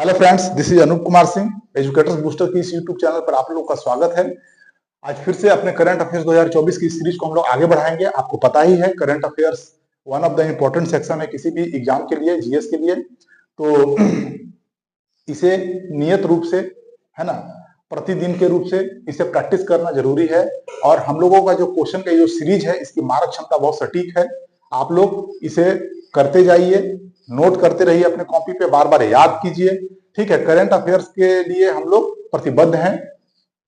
Hello friends, this is Anoop Kumar Singh. Educators booster की इस YouTube channel पर आप लोगों का स्वागत है। आज फिर से अपने करंट अफेयर्स 2024 की सीरीज को हम लोग आगे बढ़ाएंगे। आपको पता ही है, current affairs one of the important section है किसी भी एग्जाम के लिए, जीएस के लिए। तो इसे नियत रूप से, है ना, प्रतिदिन के रूप से इसे प्रैक्टिस करना जरूरी है। और हम लोगों का जो क्वेश्चन का जो सीरीज है, इसकी मारक क्षमता बहुत सटीक है। आप लोग इसे करते जाइए, नोट करते रहिए, अपने कॉपी पे बार बार याद कीजिए। ठीक है, करंट अफेयर्स के लिए हम लोग प्रतिबद्ध हैं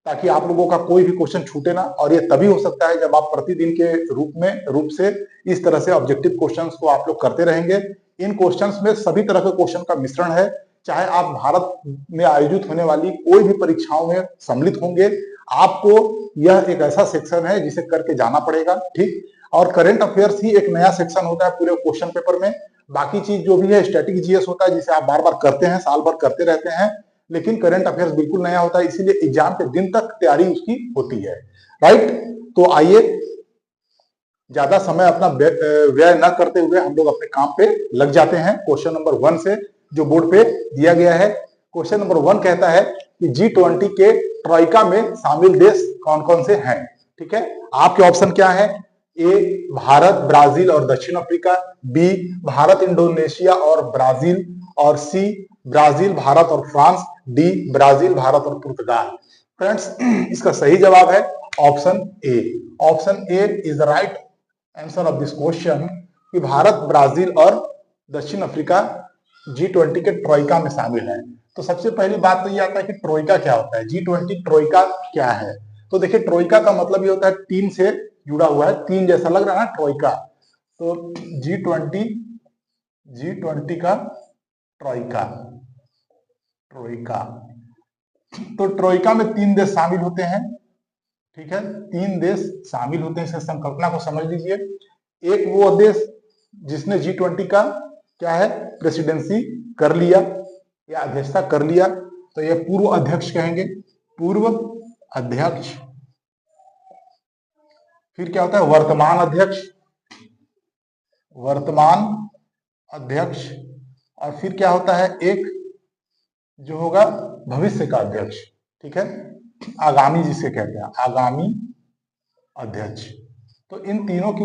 ताकि आप लोगों का कोई भी क्वेश्चन छूटे ना। और ये तभी हो सकता है जब आप प्रतिदिन के रूप से इस तरह से ऑब्जेक्टिव क्वेश्चंस को आप लोग करते रहेंगे। इन क्वेश्चंस में सभी तरह के क्वेश्चन का मिश्रण है। चाहे आप भारत में आयोजित होने वाली कोई भी परीक्षाओं में सम्मिलित होंगे, आपको यह एक ऐसा सेक्शन है जिसे करके जाना पड़ेगा। ठीक, और करंट अफेयर्स ही एक नया सेक्शन होता है पूरे क्वेश्चन पेपर में। बाकी चीज जो भी है स्टैटिक जीएस होता है, जिसे आप बार बार करते हैं, साल भर करते रहते हैं। लेकिन करंट अफेयर्स बिल्कुल नया होता है, इसीलिए एग्जाम के दिन तक तैयारी उसकी होती है। राइट, तो आइए ज्यादा समय अपना व्यय न करते हुए हम लोग अपने काम पे लग जाते हैं। क्वेश्चन नंबर 1 से जो बोर्ड पे दिया गया है, क्वेश्चन नंबर 1 कहता है कि G20 के ट्रॉइका में शामिल देश कौन कौन से हैं। ठीक है, आपके ऑप्शन क्या है? ए भारत, ब्राजील और दक्षिण अफ्रीका, बी भारत, इंडोनेशिया और ब्राजील, और सी ब्राजील, भारत और फ्रांस, डी ब्राजील, भारत और पुर्तगाल। फ्रेंड्स, इसका सही जवाब है option A. Option A is the right answer of this question कि भारत, ब्राजील और दक्षिण अफ्रीका G20 के ट्रॉइका में शामिल है। तो सबसे पहली बात तो ये आता है कि ट्रॉइका क्या होता है, G20 ट्रॉइका क्या है। तो देखिए, ट्रॉइका का मतलब ये होता है टीम से जुड़ा हुआ है, तीन जैसा लग रहा है ना ट्रॉइका। तो G20 का ट्रॉइका, ट्रॉइका, तो ट्रॉइका में तीन देश शामिल होते हैं। ठीक है, तीन देश शामिल होते हैं, इसकी संकल्पना को समझ लीजिए। एक वो देश जिसने G20 का क्या है, प्रेसिडेंसी कर लिया या अध्यक्षता कर लिया, तो ये पूर्व अध्यक्ष कहेंगे, पूर्व अध्यक्ष। फिर क्या होता है, वर्तमान अध्यक्ष, वर्तमान अध्यक्ष। और फिर क्या होता है, एक जो होगा भविष्य का अध्यक्ष। ठीक है, आगामी जिसे कहते हैं, आगामी अध्यक्ष। तो इन तीनों की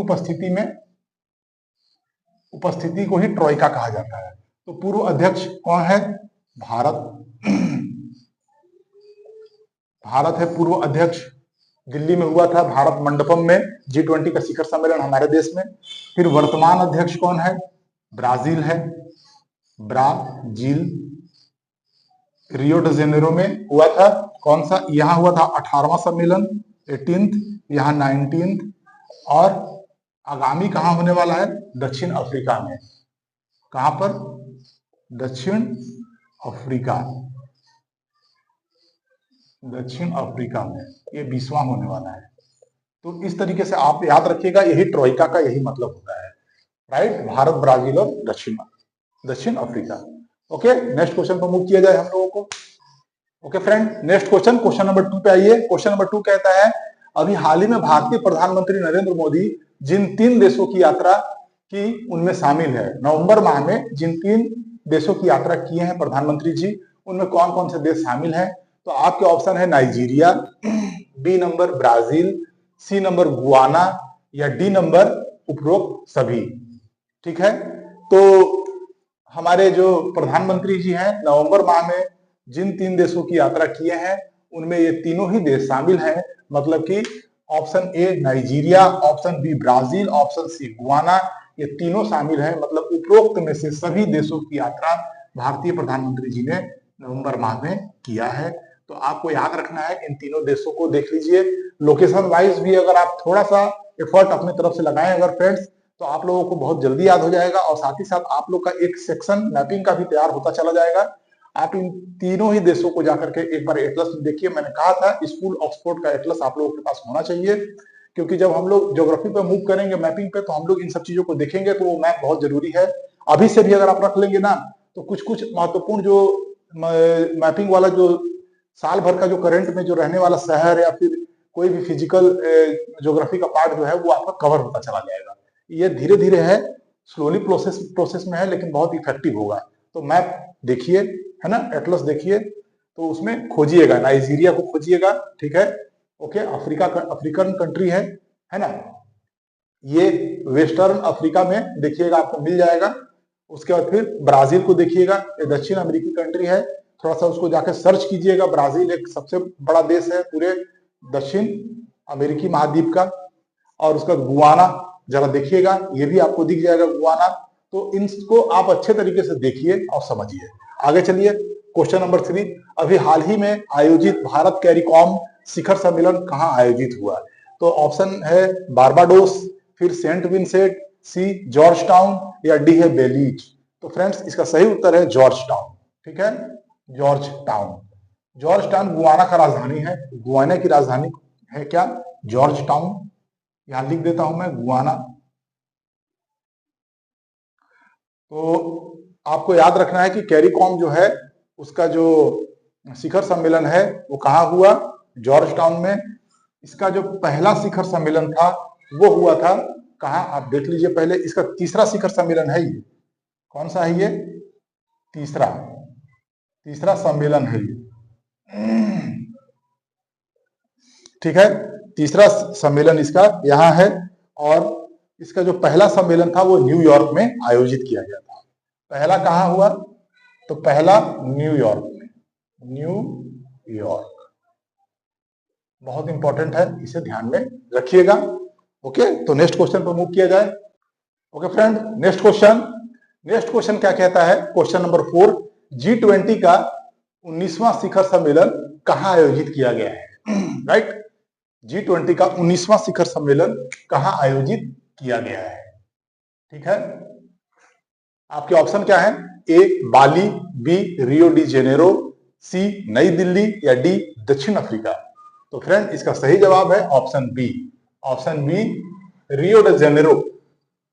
उपस्थिति को ही ट्रॉइका कहा जाता है। तो पूर्व अध्यक्ष कौन है? भारत, भारत है पूर्व अध्यक्ष। दिल्ली में हुआ था भारत मंडपम में G20 का शिखर सम्मेलन हमारे देश में। फिर वर्तमान अध्यक्ष कौन है? ब्राजील है, ब्राजील। रियो डी जेनेरो में हुआ था, कौन सा, यहां हुआ था 18वां सम्मेलन, 18th, यहां 19th। और आगामी कहां होने वाला है? दक्षिण अफ्रीका में। कहां पर? दक्षिण अफ्रीका, दक्षिण अफ्रीका में ये 20वां होने वाला है। तो इस तरीके से आप याद रखिएगा, यही ट्रॉइका का यही मतलब होता है। राइट, भारत, ब्राजील और दक्षिण अफ्रीका। ओके, नेक्स्ट क्वेश्चन पर मूव किया जाए हम लोगों को। Okay friend, next question, question number 2 पे आइए। क्वेश्चन नंबर 2 कहता है, अभी हाल ही में भारतीय प्रधानमंत्री नरेंद्र मोदी जिन तीन देशों की यात्रा की उनमें शामिल है, नवंबर माह में जिन तीन देशों की यात्रा किए हैं प्रधानमंत्री जी, उनमें कौन कौन से देश शामिल हैं? तो आपके ऑप्शन है Nigeria, B number Brazil, C number Guyana, या डी नंबर उपरोक्त सभी। ठीक है, तो हमारे जो प्रधानमंत्री जी हैं, नवंबर माह में जिन तीन देशों की यात्रा किए हैं उनमें ये तीनों ही देश शामिल हैं। मतलब कि option A Nigeria, option B Brazil, option C Guyana, ये तीनों शामिल हैं। मतलब उपरोक्त में से सभी देशों की यात्रा भारतीय प्रधानमंत्री जी ने नवंबर माह में किया है। तो आपको याद रखना है, इन तीनों देशों को देख लीजिए। लोकेशन वाइज भी अगर आप थोड़ा सा एफर्ट अपनी तरफ से लगाएं अगर फ्रेंड्स, तो आप लोगों को बहुत जल्दी याद हो जाएगा। और साथ ही साथ आप लोग का एक सेक्शन मैपिंग का भी तैयार होता चला जाएगा। आप इन तीनों ही देशों को जाकर के एक बार एटलस देखिए। मैंने कहा था स्कूल ऑक्सफोर्ड का एटलस आप लोगों के पास होना चाहिए, क्योंकि जब हम लोग ज्योग्राफी पे मूव करेंगे, मैपिंग पे, तो हम लोग इन सब चीजों को देखेंगे, तो वो मैप बहुत जरूरी है। अभी से भी अगर आप रख लेंगे ना, तो कुछ कुछ महत्वपूर्ण जो मैपिंग वाला जो साल भर का जो करंट में जो रहने वाला शहर या फिर कोई भी फिजिकल ज्योग्राफी का पार्ट जो है वो आपका कवर होता चला जाएगा। ये धीरे धीरे है, स्लोली प्रोसेस में है, लेकिन बहुत इफेक्टिव होगा। तो मैप देखिए, है ना, एटलस देखिए, तो उसमें खोजिएगा, नाइजीरिया को खोजिएगा, ठीक है। ओके, अफ्रीकन कंट्री है ना, ये वेस्टर्न अफ्रीका में देखिएगा, आपको मिल जाएगा। उसके बाद फिर ब्राजील को देखिएगा, ये दक्षिण अमेरिकी कंट्री है, थोड़ा सा उसको जाकर सर्च कीजिएगा। ब्राजील एक सबसे बड़ा देश है पूरे दक्षिण अमेरिकी महाद्वीप का। और उसका गुआना जरा देखिएगा, ये भी आपको दिख जाएगा गुआना। तो इनको आप अच्छे तरीके से देखिए और समझिए। आगे चलिए, क्वेश्चन नंबर 3, अभी हाल ही में आयोजित भारत कैरिकॉम शिखर सम्मेलन कहाँ आयोजित हुआ? तो ऑप्शन है बारबाडोस, फिर Saint Vincent, C George town, या डी है बेलीज। तो फ्रेंड्स, इसका सही उत्तर है जॉर्ज टाउन, ठीक है, George town. George town Guana का राजधानी है। गुआना की राजधानी है क्या? George town. यहां लिख देता हूं मैं, गुआना। तो आपको याद रखना है कि कैरिकॉम जो है, उसका जो शिखर सम्मेलन है वो कहाँ हुआ? जॉर्ज टाउन में। इसका जो पहला शिखर सम्मेलन था वो हुआ था कहाँ? आप देख लीजिए पहले। इसका तीसरा शिखर सम्मेलन है ये। कौन सा है ये? तीसरा सम्मेलन है ये, ठीक है। तीसरा सम्मेलन इसका यहाँ है। और इसका जो पहला सम्मेलन था वो न्यूयॉर्क में आयोजित किया गया था। पहला कहाँ हुआ? तो पहला न्यूयॉर्क में, न्यूयॉर्क। बहुत इंपॉर्टेंट है, इसे ध्यान में रखिएगा। ओके, तो नेक्स्ट क्वेश्चन पर मूव किया जाए। ओके फ्रेंड, नेक्स्ट क्वेश्चन क्या कहता है? क्वेश्चन नंबर 4, G20 का 19वां शिखर सम्मेलन कहाँ आयोजित किया गया है? राइट, G20 का 19वां शिखर सम्मेलन कहाँ आयोजित किया गया है? ठीक है, आपके ऑप्शन क्या है? ए बाली, बी रियो डी जेनेरो, सी नई दिल्ली, या डी दक्षिण अफ्रीका। तो फ्रेंड, इसका सही जवाब है option B. Option B, Rio de Janeiro.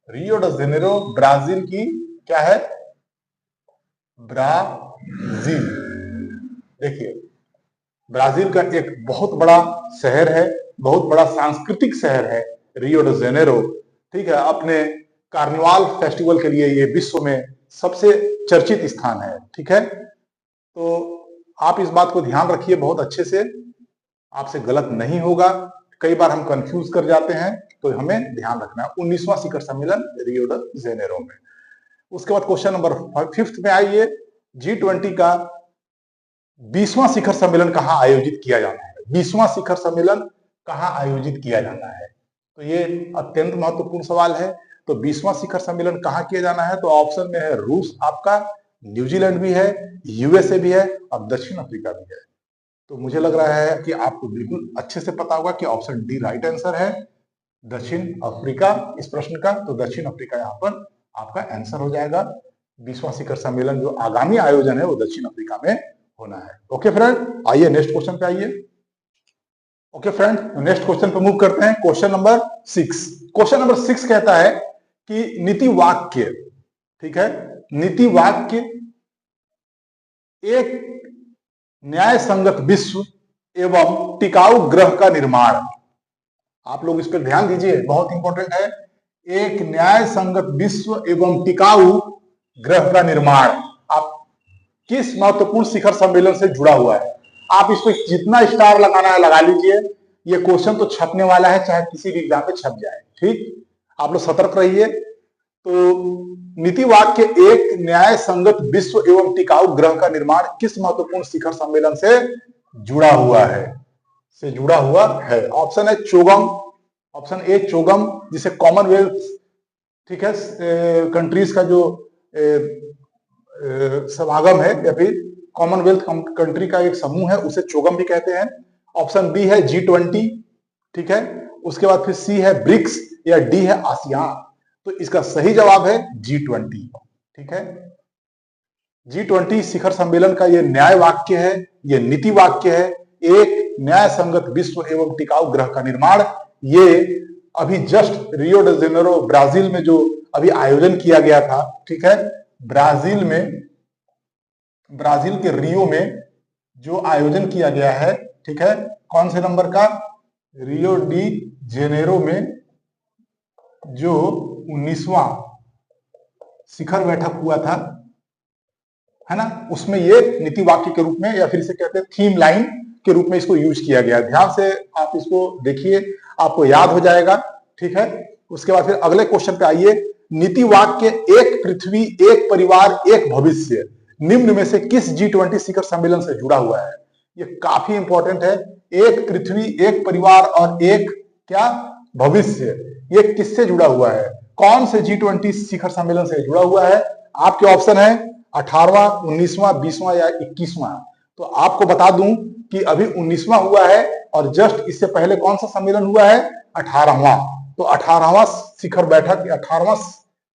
Rio de Janeiro Brazil की क्या है? ब्राजील। देखिए, ब्राजील का एक बहुत बड़ा शहर है, बहुत बड़ा सांस्कृतिक शहर है रियो डी जेनेरो, ठीक है। अपने कार्निवाल फेस्टिवल के लिए ये विश्व में सबसे चर्चित स्थान है, ठीक है। तो आप इस बात को ध्यान रखिए बहुत अच्छे से, आपसे गलत नहीं होगा। कई बार हम कंफ्यूज कर जाते हैं, तो हमें ध्यान रखना है। 19वां शिखर सम्मेलन रियो डी जेनेरो में। उसके बाद क्वेश्चन नंबर 5 में आइए, G20 का 20वां शिखर सम्मेलन कहाँ आयोजित किया जाता है? 20वां शिखर सम्मेलन कहाँ आयोजित किया जाता है? तो ये अत्यंत महत्वपूर्ण सवाल है। तो 20वां शिखर सम्मेलन कहाँ किया जाना है? तो ऑप्शन में है रूस आपका, न्यूजीलैंड भी है, यूएसए भी है, और दक्षिण अफ्रीका भी है। तो मुझे लग रहा है कि आपको बिल्कुल अच्छे से पता होगा कि ऑप्शन डी राइट आंसर है, दक्षिण अफ्रीका। इस प्रश्न का तो दक्षिण अफ्रीका यहाँ पर आपका आंसर हो जाएगा। 20वां शिखर सम्मेलन जो आगामी आयोजन है वो दक्षिण अफ्रीका में होना है। ओके फ्रेंड, आइए नेक्स्ट क्वेश्चन पे आइए। ओके फ्रेंड, नेक्स्ट क्वेश्चन पे मूव करते हैं। Question number 6। क्वेश्चन नंबर 6 कहता है कि नीति वाक्य, ठीक है, नीति वाक्य एक न्याय संगत विश्व एवं टिकाऊ ग्रह का निर्माण। आप लोग इस पर ध्यान दीजिए, बहुत इंपॉर्टेंट है। एक न्याय संगत विश्व एवं टिकाऊ ग्रह का निर्माण आप किस महत्वपूर्ण शिखर सम्मेलन से जुड़ा हुआ है? आप इस पर जितना स्टार लगाना है लगा लीजिए। ये क्वेश्चन तो छपने वाला है, चाहे किसी भी एग्जाम पे छप जाए, ठीक। आप लोग सतर्क रहिए। तो नीति वाक्य एक न्याय संगत विश्व एवं टिकाऊ ग्रह का निर्माण किस महत्वपूर्ण शिखर सम्मेलन से जुड़ा हुआ है? ऑप्शन है चोगम, ऑप्शन ए चोगम, जिसे कॉमनवेल्थ, ठीक है, कंट्रीज का जो समागम है या फिर कॉमनवेल्थ कंट्री का एक समूह है, उसे चोगम भी कहते हैं। ऑप्शन बी है G20, ठीक है। उसके बाद फिर सी है ब्रिक्स, या डी है आसियान। तो इसका सही जवाब है G20, ठीक है। G20 शिखर सम्मेलन का ये न्याय वाक्य है, ये नीति वाक्य है, एक न्याय संगत विश्व एवं टिकाऊ ग्रह का निर्माण। ये अभी जस्ट रियो डी जेनेरो ब्राजील में जो अभी आयोजन किया गया था, ठीक है, ब्राजील के रियो में जो आयोजन किया गया है, ठीक है, कौन से नंबर का? रियो डी जेनेरो में जो 19वां शिखर बैठक हुआ था, है ना, उसमें ये नीति वाक्य के रूप में या फिर इसे कहते हैं थीम लाइन के रूप में इसको यूज किया गया है। ध्यान से आप इसको देखिए, आपको याद हो जाएगा। ठीक है, उसके बाद फिर अगले क्वेश्चन पे आइए। नीति वाक्य एक पृथ्वी, एक परिवार, एक भविष्य निम्न में से किस G20 शिखर सम्मेलन से जुड़ा हुआ है? ये काफी इंपॉर्टेंट है। एक पृथ्वी, एक परिवार और एक क्या भविष्य, ये किससे जुड़ा हुआ है? कौन से G20 शिखर सम्मेलन से जुड़ा हुआ है? आपके ऑप्शन है 18वां, 19वां, 20वां या 21वां। तो आपको बता दूं कि अभी 19वां हुआ है और जस्ट इससे पहले कौन सा सम्मेलन हुआ है? 18वां। तो 18वां शिखर बैठक, 18वां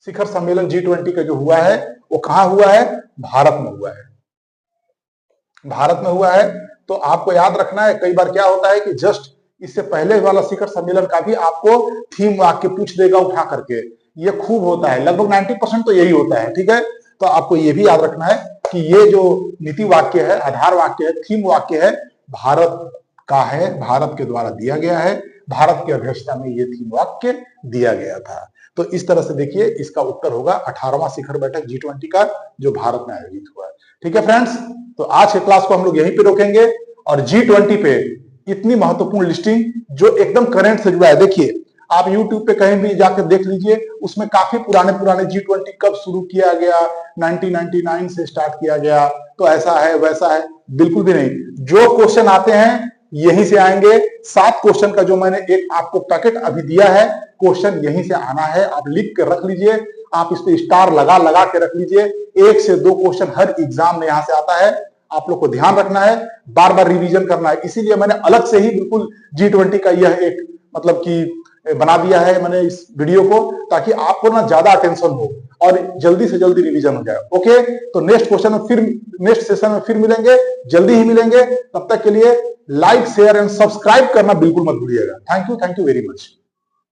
शिखर सम्मेलन G20 का जो हुआ है वो कहां हुआ है? भारत में हुआ है। भारत में हुआ है। तो आपको याद रखना है, कई बार क्या होता है कि जस्ट इससे पहले वाला शिखर सम्मेलन का भी आपको थीम वाक्य पूछ देगा उठा करके। ये खूब होता है, लगभग 90% तो यही होता है। ठीक है, तो आपको ये भी याद रखना है कि ये जो नीति वाक्य है, आधार वाक्य है, थीम वाक्य है, भारत का है, भारत के द्वारा दिया गया है, भारत की अध्यक्षता में ये थीम वाक्य दिया गया था। तो इस तरह से देखिए, इसका उत्तर होगा 18वां शिखर बैठक G20 का, जो भारत में आयोजित हुआ है। ठीक है फ्रेंड्स, तो आज के क्लास को हम लोग यहीं पे रोकेंगे और G20 पे इतनी महत्वपूर्ण लिस्टिंग जो एकदम करंट से जुड़ा है। देखिए, आप YouTube पे कहीं भी जाकर देख लीजिए, उसमें काफी पुराने पुराने G20 कब शुरू किया गया, 1999 से स्टार्ट किया गया, तो ऐसा है वैसा है, बिल्कुल भी नहीं। जो क्वेश्चन आते हैं यहीं से आएंगे। 7 क्वेश्चन का जो मैंने एक आपको पैकेट अभी दिया है, क्वेश्चन यहीं से आना है। आप लिख कर रख लीजिए, आप इस पे स्टार लगा लगा के रख लीजिए। 1 से 2 क्वेश्चन हर एग्जाम में यहां से आता है। आप लोग को ध्यान रखना है, बार बार रिवीजन करना है। इसीलिए मैंने अलग से ही बिल्कुल G20 का यह एक मतलब कि बना दिया है मैंने इस वीडियो को, ताकि आपको ना ज्यादा अटेंशन हो और जल्दी से जल्दी रिवीजन हो जाए। ओके, तो नेक्स्ट क्वेश्चन में फिर, नेक्स्ट सेशन में फिर मिलेंगे, जल्दी ही मिलेंगे। तब तक के लिए लाइक, शेयर एंड सब्सक्राइब करना बिल्कुल मत भूलिएगा। Thank you very much.